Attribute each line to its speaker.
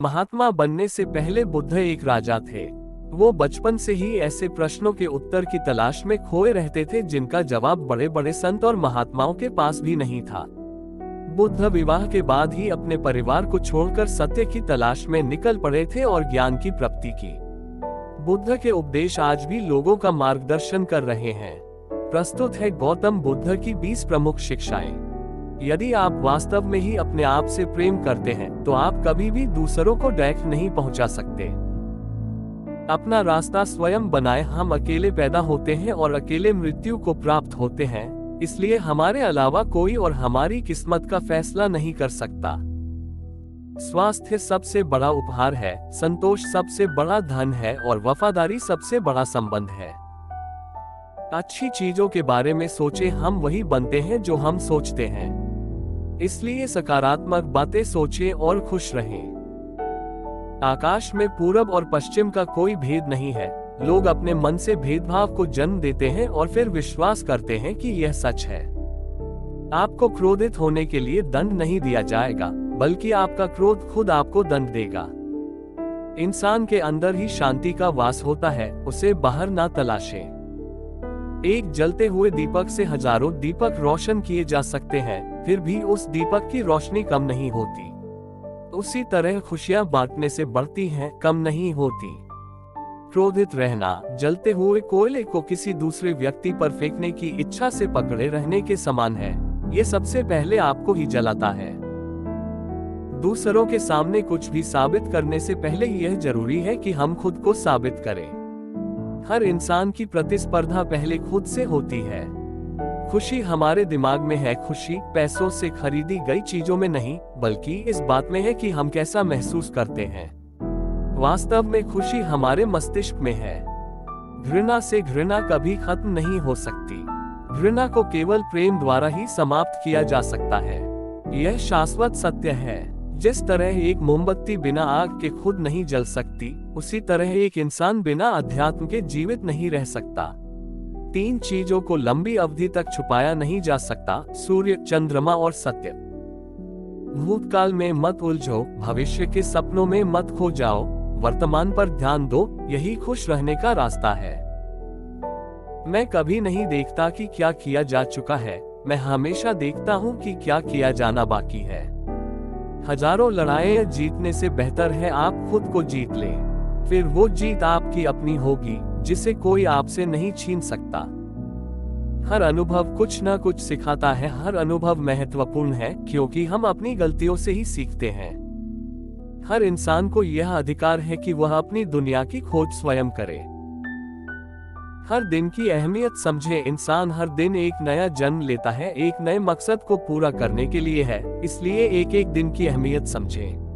Speaker 1: महात्मा बनने से पहले बुद्ध एक राजा थे। वो बचपन से ही ऐसे प्रश्नों के उत्तर की तलाश में खोए रहते थे जिनका जवाब बड़े बड़े संत और महात्माओं के पास भी नहीं था। बुद्ध विवाह के बाद ही अपने परिवार को छोड़कर सत्य की तलाश में निकल पड़े थे और ज्ञान की प्राप्ति की। बुद्ध के उपदेश आज भी लोगों का मार्गदर्शन कर रहे हैं। प्रस्तुत है गौतम बुद्ध की 20 प्रमुख शिक्षाएं। यदि आप वास्तव में ही अपने आप से प्रेम करते हैं तो आप कभी भी दूसरों को डायरेक्ट नहीं पहुंचा सकते। अपना रास्ता स्वयं बनाएं। हम अकेले पैदा होते हैं और अकेले मृत्यु को प्राप्त होते हैं, इसलिए हमारे अलावा कोई और हमारी किस्मत का फैसला नहीं कर सकता। स्वास्थ्य सबसे बड़ा उपहार है, संतोष सबसे बड़ा धन है और वफादारी सबसे बड़ा संबंध है। अच्छी चीजों के बारे में सोचें, हम वही बनते हैं जो हम सोचते हैं। इसलिए सकारात्मक बातें सोचें और खुश रहें। आकाश में पूरब और पश्चिम का कोई भेद नहीं है। लोग अपने मन से भेदभाव को जन्म देते हैं और फिर विश्वास करते हैं कि यह सच है। आपको क्रोधित होने के लिए दंड नहीं दिया जाएगा, बल्कि आपका क्रोध खुद आपको दंड देगा। इंसान के अंदर ही शांति का वास होता है, उसे बाहर ना तलाशें। एक जलते हुए दीपक से हजारों दीपक रोशन किए जा सकते हैं, फिर भी उस दीपक की रोशनी कम नहीं होती। उसी तरह खुशियां बांटने से बढ़ती हैं, कम नहीं होती। क्रोधित रहना जलते हुए कोयले को किसी दूसरे व्यक्ति पर फेंकने की इच्छा से पकड़े रहने के समान है। ये सबसे पहले आपको ही जलाता है। दूसरों के सामने कुछ भी साबित करने से पहले यह जरूरी है कि हम खुद को साबित करें। हर इंसान की प्रतिस्पर्धा पहले खुद से होती है। खुशी हमारे दिमाग में है। खुशी पैसों से खरीदी गई चीजों में नहीं, बल्कि इस बात में है कि हम कैसा महसूस करते हैं। वास्तव में खुशी हमारे मस्तिष्क में है। घृणा से घृणा कभी खत्म नहीं हो सकती। घृणा को केवल प्रेम द्वारा ही समाप्त किया जा सकता है। यह शाश्वत सत्य है। जिस तरह एक मोमबत्ती बिना आग के खुद नहीं जल सकती, उसी तरह एक इंसान बिना अध्यात्म के जीवित नहीं रह सकता। 3 चीजों को लंबी अवधि तक छुपाया नहीं जा सकता: सूर्य, चंद्रमा और सत्य। भूतकाल में मत उलझो, भविष्य के सपनों में मत खो जाओ, वर्तमान पर ध्यान दो। यही खुश रहने का रास्ता है। मैं कभी नहीं देखता कि क्या किया जा चुका है, मैं हमेशा देखता हूँ कि क्या किया जाना बाकी है। हजारों लड़ाइयां जीतने से बेहतर है आप खुद को जीत लें। फिर वो जीत आपकी अपनी होगी, जिसे कोई आपसे नहीं छीन सकता। हर अनुभव कुछ न कुछ सिखाता है। हर अनुभव महत्वपूर्ण है, क्योंकि हम अपनी गलतियों से ही सीखते हैं। हर इंसान को यह अधिकार है कि वह अपनी दुनिया की खोज स्वयं करे। हर दिन की अहमियत समझे। इंसान हर दिन एक नया जन्म लेता है, एक नए मकसद को पूरा करने के लिए है। इसलिए एक एक दिन की अहमियत समझें।